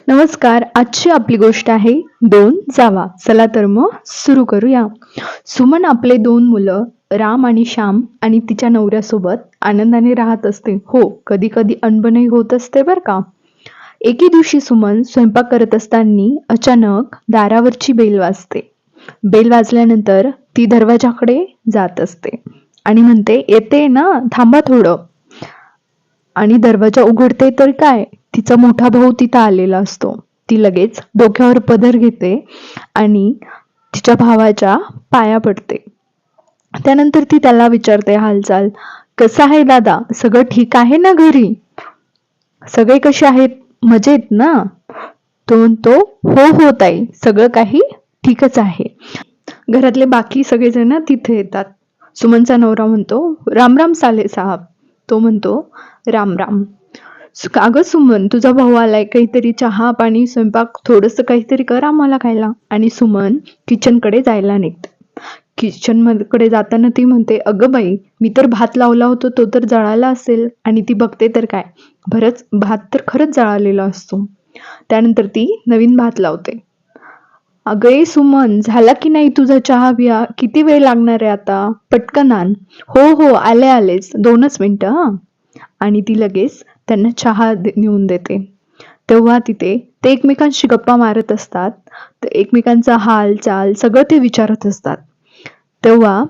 नमस्कार. आजची आपली गोष्ट आहे दोन जावा. चला तर मग सुरू करूया. सुमन आपले दोन मुलं राम आणि श्याम आणि तिच्या नवऱ्यासोबत आनंदाने राहत असते. हो, कधी कधी अनबनही होत असते बरं का. एके दिवशी सुमन स्वयंपाक करत असताना अचानक दारावरची बेल वाजते. बेल वाजल्यानंतर ती दरवाजाकडे जात असते आणि म्हणते, येते ना, थांबा थोडं. आणि दरवाजा उघडते तर काय, तिचा मोठा भाऊ तिथं आलेला असतो. ती लगेच डोक्यावर पदर घेते आणि तिच्या भावाच्या पाया पडते. त्यानंतर ती त्याला विचारते हालचाल. कसं आहे दादा, सगळं ठीक आहे ना घरी? सगळे कसे आहेत, मजेत ना? तो म्हणतो, हो हो ताई, सगळं काही ठीकच आहे. घरातले बाकी सगळेजण तिथे येतात. सुमनचा नवरा म्हणतो, राम राम साले साहेब. तो म्हणतो, राम राम. अगं सुमन, तुझा भाऊ आलाय, काहीतरी चहा पाणी स्वयंपाक थोडस काहीतरी कर आम्हाला खायला. आणि सुमन किचन कडे जायला निघते. किचन कडे जाताना ती म्हणते, अगं बाई, मी तर भात लावला होता, तो तर जळाला असेल. आणि ती बघते तर काय, भात तर खरंच जळालेला असतो. त्यानंतर ती नवीन भात लावते. अगं ए सुमन, झाला की नाही तुझा चहा बिया? किती वेळ लागणार आहे आता? पटकन आण. हो हो, आलेच, 2च मिनिटं हा. आणि ती लगेच त्यांना चहा नेऊन देते. तेव्हा तिथे ते एकमेकांशी गप्पा मारत असतात. तर एकमेकांचा हाल चाल सगळं ते विचारत असतात. तेव्हा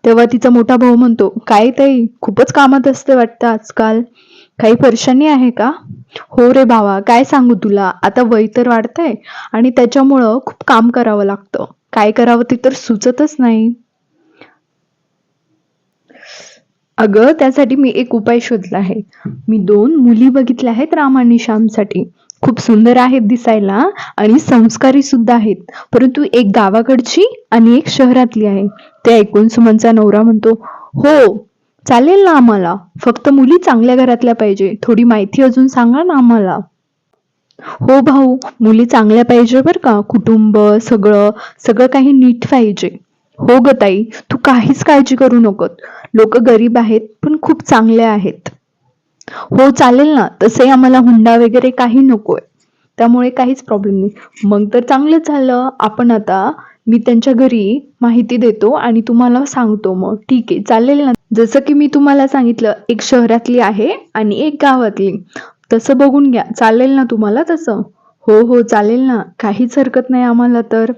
तेव्हा तिचा मोठा भाऊ म्हणतो, काय ताई, खूपच कामात असते वाटतं आजकाल. काही परेशानी आहे का? हो रे भावा, काय सांगू तुला, आता वय तर वाढतंय आणि त्याच्यामुळं खूप काम करावं लागतं. काय करावं ते तर सुचतच नाही. अगं, त्यासाठी मी एक उपाय शोधला आहे. मी 2 मुली बघितल्या आहेत राम आणि श्यामसाठी. खूप सुंदर आहेत दिसायला आणि संस्कारी सुद्धा आहेत. परंतु एक गावाकडची आणि एक शहरातली आहे. ते ऐकून सुमनचा नवरा म्हणतो, हो, चालेल ना आम्हाला. फक्त मुली चांगल्या घरातल्या पाहिजे. थोडी माहिती अजून सांगा ना आम्हाला. हो भाऊ, मुली चांगल्या पाहिजे बरं का. कुटुंब सगळं सगळं काही नीट पाहिजे. हो ग ताई, तू काहीच काळजी करू नकोस. लोक गरीब आहेत पण खूप चांगले आहेत. हो चालेल ना, तसे आम्हाला हुंडा वगैरे काही नकोय. त्यामुळे काहीच प्रॉब्लेम नाही. मग तर चांगलंच झालं. आपण आता मी त्यांच्या घरी माहिती देतो आणि तुम्हाला सांगतो मग. ठीक आहे, चालेल ना? जसं की मी तुम्हाला सांगितलं, एक शहरातली आहे आणि एक गावातली. तसं बघून घ्या. चालेल ना तुम्हाला तसं? हो हो, चालेल ना. काहीच हरकत नाही आम्हाला तर.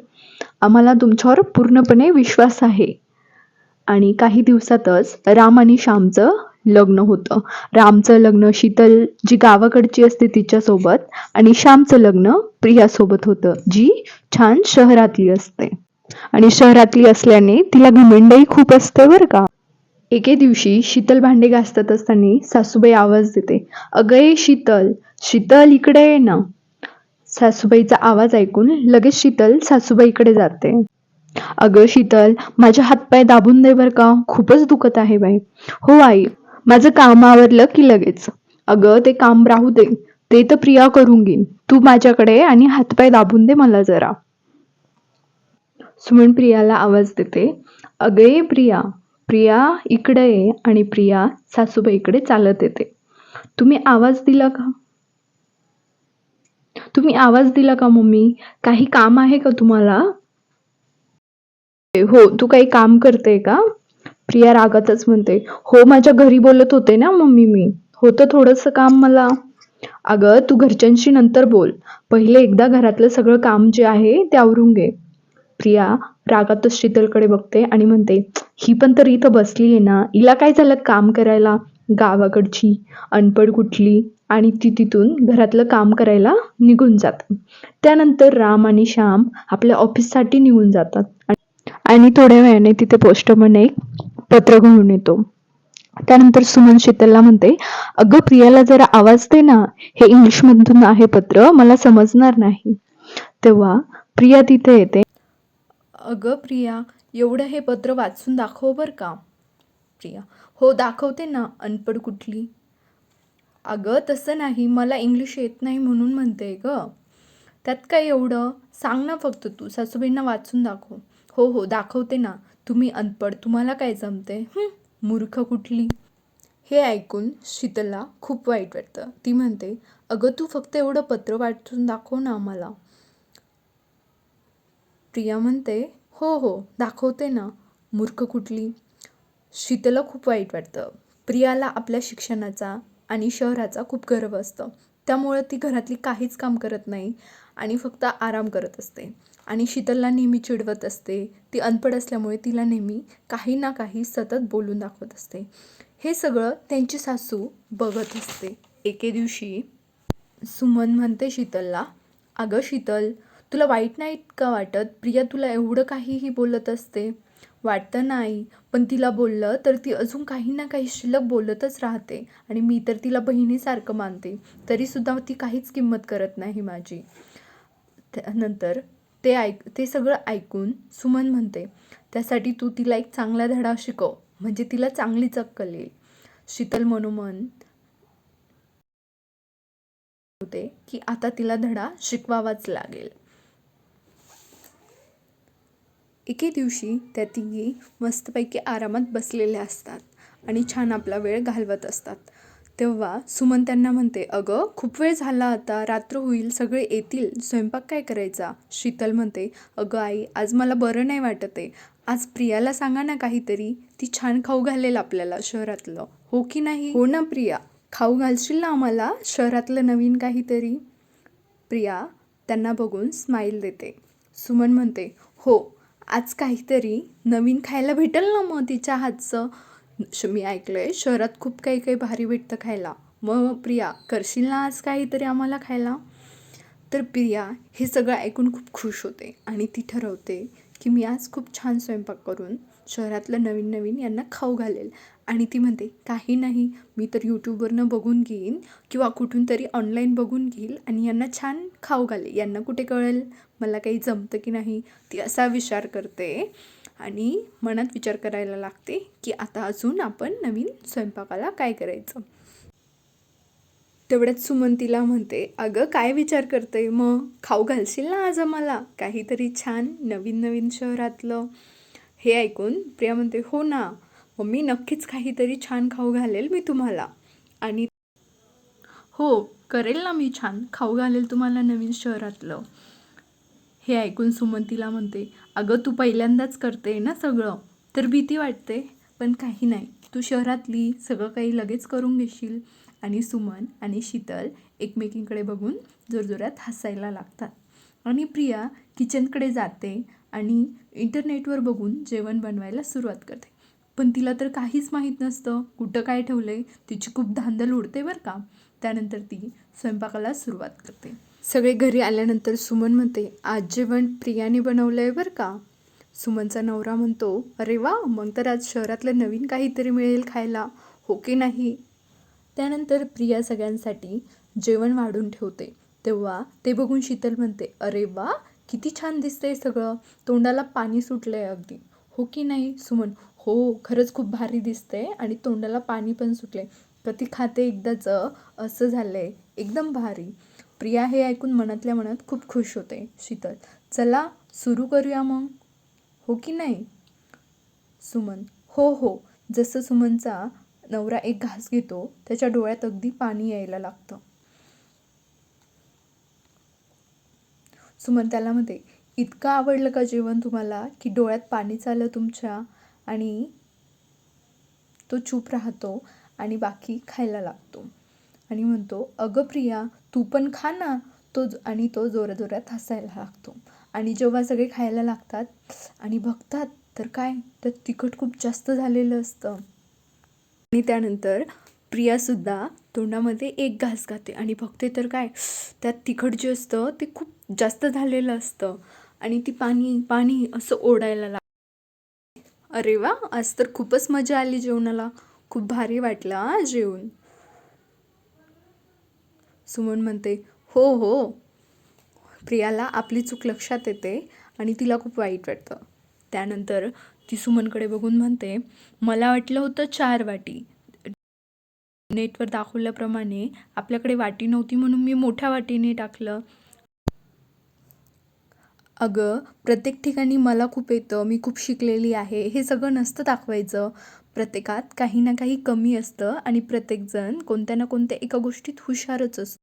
आम्हाला तुमच्यावर पूर्णपणे विश्वास आहे. आणि काही दिवसातच राम आणि श्यामचं लग्न होतं. रामचं लग्न शीतल जी गावाकडची असते तिच्यासोबत आणि श्यामचं लग्न प्रियासोबत होतं, जी छान शहरातली असते. आणि शहरातली असल्याने तिला घमंडही खूप असते बरं का. एके दिवशी शीतल भांडे घासत असताना सासूबाई आवाज देते, अगं ए शीतल, शीतल इकडे ये ना. सासूबाईचा आवाज ऐकून लगेच शीतल सासूबाईकडे जाते. अगं शीतल, माझे हातपाय दाबून दे बरं का, खूपच दुखत आहे बाई. हो आई, माझं काम आवरलं की लगेच. अगं ते काम राहू दे, ते तर प्रिया करून घेईन. तू माझ्याकडे आणि हातपाय दाबून दे मला जरा. सुमन प्रियाला आवाज देते, अगं ये प्रिया, प्रिया इकडे ये. आणि प्रिया सासूबाईकडे चालत येते. तुम्ही आवाज दिला का? तुम्ही आवाज दिला का मम्मी? काही काम आहे का तुम्हाला? हो, तू काही काम करते का? प्रिया रागातच म्हणते, हो, माझ्या घरी बोलत होते ना मम्मी मी. होतं थोडंसं काम मला. अगं, तू घरच्यांशी नंतर बोल. पहिले एकदा घरातलं सगळं काम जे आहे ते आवरून घे. प्रिया रागातच शीतलकडे बघते आणि म्हणते, ही पण तर इथं बसली आहे ना, हिला काय झालं काम करायला? गावाकडची, अनपढ कुठली. आणि ती तिथून घरातलं काम करायला निघून जाते. त्यानंतर राम आणि श्याम आपल्या ऑफिससाठी निघून जातात. आणि थोड्या वेळाने तिथे पोस्टमन एक पत्र घेऊन येतो. त्यानंतर सुमन शीतलला म्हणते, अगं प्रियाला जरा आवाज दे ना, हे इंग्लिश मधून आहे पत्र, मला समजणार नाही. तेव्हा प्रिया तिथे येते. अगं प्रिया, एवढं हे पत्र वाचून दाखव बर का. प्रिया, हो दाखवते ना, अनपढ कुठली. अगं तसं नाही, मला इंग्लिश येत नाही म्हणून म्हणते ग. त्यात काय एवढं, सांग ना फक्त तू, सासूबाईंना वाचून दाखव. हो हो, दाखवते ना. तुम्ही अनपढ, तुम्हाला काय जमते, मूर्ख कुठली. हे ऐकून शीतलला खूप वाईट वाटतं. ती म्हणते, अगं तू फक्त एवढं पत्र वाचून दाखव ना आम्हाला. प्रिया म्हणते, हो हो दाखवते ना. मूर्ख कुठली. शीतलला खूप वाईट वाटतं. प्रियाला आपल्या शिक्षणाचा आणि शहराचा खूप गर्व असतं. त्यामुळं ती घरातली काहीच काम करत नाही आणि फक्त आराम करत असते आणि शीतलला नेहमी चिडवत असते. ती अनपढ असल्यामुळे तिला नेहमी काही ना काही सतत बोलून दाखवत असते. हे सगळं त्यांची सासू बघत असते. एके दिवशी सुमन म्हणते शीतलला, अगं शीतल, तुला वाईट नाही का वाटत? प्रिया तुला एवढं काहीही बोलत असते. वाटतं नाही, पण तिला बोललं तर ती अजून काही ना काही शिल्लक बोलतच राहते आणि मी तर तिला बहिणीसारखं मानते. तरीसुद्धा ती काहीच किंमत करत नाही माझी. त्यानंतर ते सगळं ऐकून सुमन म्हणते, त्यासाठी तू तिला एक चांगला धडा शिकव, म्हणजे तिला चांगलीच अक्कल येईल. शीतल मनोमन होते की आता तिला धडा शिकवावाच लागेल. एके दिवशी त्या तिघी मस्तपैकी आरामात बसलेल्या असतात आणि छान आपला वेळ घालवत असतात. तेव्हा सुमन त्यांना म्हणते, अगं खूप वेळ झाला, आता रात्र होईल, सगळे येतील, स्वयंपाक काय करायचा? शीतल म्हणते, अगं आई, आज मला बरं नाही वाटत आहे. आज प्रियाला सांगा ना काहीतरी, ती छान खाऊ घालेल आपल्याला शहरातलं, हो की नाही? हो ना प्रिया, खाऊ घालशील ना आम्हाला शहरातलं नवीन काहीतरी? प्रिया त्यांना बघून स्माईल देते. सुमन म्हणते, हो, आज काहीतरी नवीन खायला भेटेल ना मग तिच्या हातचं. मी ऐकलंय शहरात खूप काही काही भारी भेटतं खायला. मग प्रिया, करशील ना आज काहीतरी आम्हाला खायला? तर प्रिया हे सगळं ऐकून खूप खुश होते आणि ती ठरवते की मी आज खूप छान स्वयंपाक करून शहरातलं नवीन नवीन यांना खाऊ घालेल. आणि ती म्हणते, काही नाही, मी तर यूट्यूबवरनं बघून घेईन किंवा कुठून तरी ऑनलाईन बघून घेईल आणि यांना छान खाऊ घालेल. यांना कुठे कळेल मला काही जमतं की नाही? ती असा विचार करते आणि मनात विचार करायला लागते की आता अजून आपण नवीन स्वयंपाकाला काय करायचं. तेवढ्यात सुमन तिला म्हणते, अगं काय विचार करते, मग खाऊ घालशील ना आज आम्हाला काहीतरी छान नवीन नवीन शहरातलं? हे ऐकून प्रिया म्हणते, हो ना मम्मी, नक्कीच काहीतरी छान खाऊ घालेल मी तुम्हाला. आणि हो, करेल ना मी, छान खाऊ घालेल तुम्हाला नवीन शहरातलं. हे ऐकून सुमन तिला म्हणते, अगं तू पहिल्यांदाच करते ना सगळं, तर भीती वाटते, पण काही नाही, तू शहरातली सगळं काही लगेच करून घेशील. आणि सुमन आणि शीतल एकमेकींकडे बघून जोरजोरात हसायला लागतात. आणि प्रिया किचनकडे जाते आणि इंटरनेटवर बघून जेवण बनवायला सुरुवात करते. पण तिला तर काहीच माहीत नसतं कुठं काय ठेवलं आहे. तिची खूप धांदल उडते बरं का. त्यानंतर ती स्वयंपाकाला सुरुवात करते. सगळे घरी आल्यानंतर सुमन म्हणते, आज जेवण प्रियाने बनवलं आहे बरं का. सुमनचा नवरा म्हणतो, अरे वा, मग तर आज शहरातलं नवीन काहीतरी मिळेल खायला, हो की नाही? त्यानंतर प्रिया सगळ्यांसाठी जेवण वाढून ठेवते. तेव्हा ते बघून शीतल म्हणते, अरे वा, किती छान दिसतंय सगळं, तोंडाला पाणी सुटलंय अगदी, हो की नाही? सुमन, हो, खरंच खूप भारी दिसतंय आणि तोंडाला पाणी पण सुटले, कधी खाते एकदाच, असं झालंय, एकदम भारी. प्रिया हे ऐकून मनातल्या मनात खूप खुश होते. शीतल, चला सुरू करूया मग, हो की नाही? सुमन, हो हो. जसं सुमनचा नवरा एक घास घेतो त्याच्या डोळ्यात अगदी पाणी यायला लागतं. सुमन त्याला म्हणते, इतकं आवडलं का जेवण तुम्हाला की डोळ्यात पाणीच आलं तुमच्या? आणि तो चूप राहतो आणि बाकी खायला लागतो आणि म्हणतो, अगं प्रिया, तू पण खा ना. आणि तो जोराजोरात हसायला लागतो. आणि जेव्हा सगळे खायला लागतात आणि बघतात तर काय, तर तिखट खूप जास्त झालेलं असतं. आणि त्यानंतर प्रियासुद्धा तोंडामध्ये एक घास खाते आणि बघते तर काय, त्यात तिखट जे असतं ते खूप जास्त झालेलं असतं आणि ती पाणी पाणी असं ओढायला लागते. अरे वा, आज तर खूपच मजा आली जेवणाला, खूप भारी वाटलं जेवून. सुमन म्हणते, हो हो. प्रियाला आपली चूक लक्षात येते आणि तिला खूप वाईट वाटतं. त्यानंतर ती सुमनकडे बघून म्हणते, मला वाटलं होतं 4 वाटी. नेटवर दाखवल्याप्रमाणे आपल्याकडे वाटी नव्हती म्हणून मी मोठ्या वाटीने टाकलं. अगं, प्रत्येक ठिकाणी मला खूप येतं, मी खूप शिकलेली आहे, हे सगळं नसतं दाखवायचं. प्रत्येकात काही ना काही कमी असतं आणि प्रत्येकजण कोणत्या ना कोणत्या एका गोष्टीत हुशारच असतो.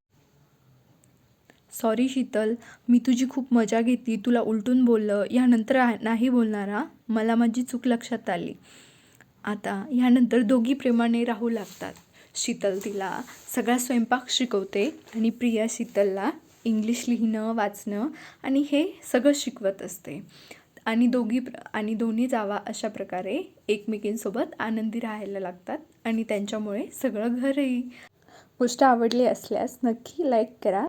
सॉरी शीतल, मी तुझी खूप मजा घेतली, तुला उलटून बोललं, यानंतर नाही बोलणार हां. मला माझी चूक लक्षात आली. आता ह्यानंतर दोघी प्रेमाने राहू लागतात. शीतल तिला सगळा स्वयंपाक शिकवते आणि प्रिया शीतलला इंग्लिश लिहिणं, वाचणं आणि हे सगळं शिकवत असते. आणि दोन्ही जावा अशा प्रकारे एकमेकींसोबत आनंदी राहायला लागतात आणि त्यांच्यामुळे सगळं घरही. गोष्ट आवडली असल्यास नक्की लाईक करा.